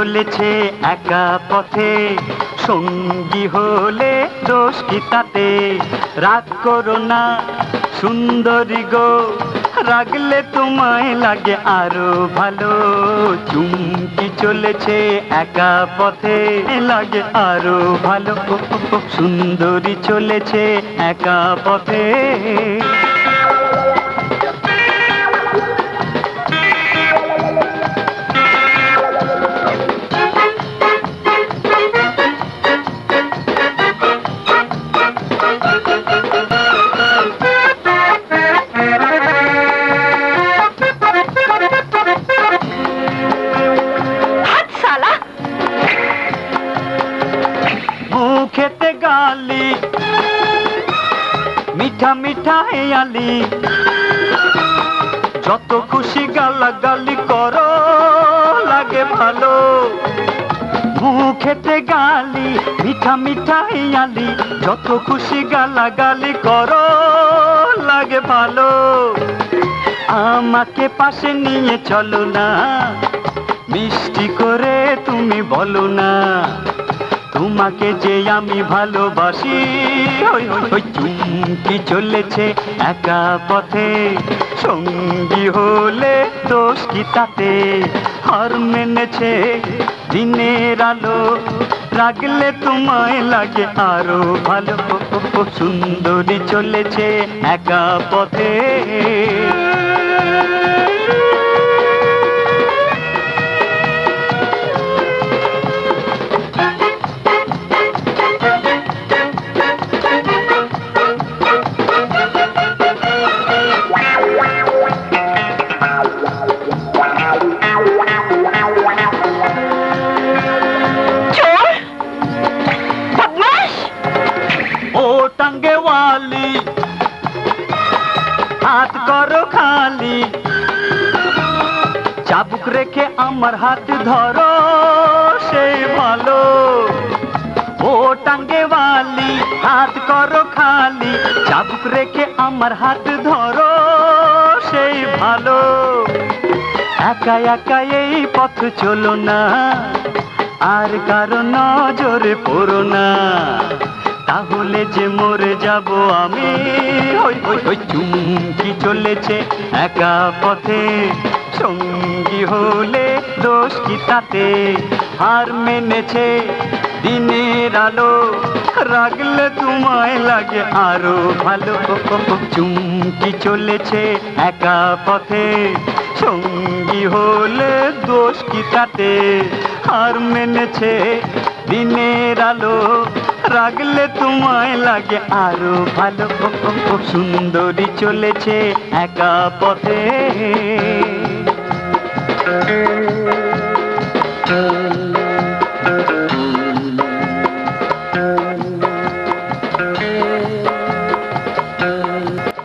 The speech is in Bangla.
চলেছে একা পথে, সঙ্গী হলে দোষ কি তাতে? রাগ করো না সুন্দরী গো, রাগলে তোমায় লাগে আরো ভালো। চুমকি চলেছে একা পথে, লাগে আরো ভালো। সুন্দরী চলেছে একা পথে। মুখেতে গালি মিঠা মিঠা হেয়ালি, যত খুশি গালাগালি করো লাগে ভালো। মুখেতে গালি মিঠা মিঠা হেয়ালি, যত খুশি গালাগালি করো লাগে ভালো। আমাকে পাশে নিয়ে চলো না, মিষ্টি করে তুমি বলো না, তোমাকে যে আমি ভালোবাসি। ওই চুমকি চলেছে একা পথে, সঙ্গী হলে দোষ কি তাতে? হার মেনেছে দিনের আলো, রাগলে তোমায় লাগে আরো ভালো। সুন্দরী চলেছে একা পথে। টাঙ্গে वाली হাত করো খালি, চাবুক রেখে আমার হাত ধরো সেই ভালো। ও টাঙ্গে वाली হাত করো খালি, চাবুক রেখে আমার হাত ধরো সেই ভালো। একা একা এই পথ চলো না, আর কারো নজরে পড়ো না, তাহলে যে মরে যাব আমি। ওই চুমকি চলেছে একা পথে, সঙ্গী হলে দোষ কি তাতে? হার মেনেছে দিনের আলো, রাগলে তোমায় লাগে আরো ভালো। চুমকি চলেছে একা পথে, সঙ্গী হলে দোষ কি তাতে? হার মেনেছে দিনের আলো, রাগলে তোমায় লাগে আরো ভালো। সুন্দরী চলেছে একা পথে।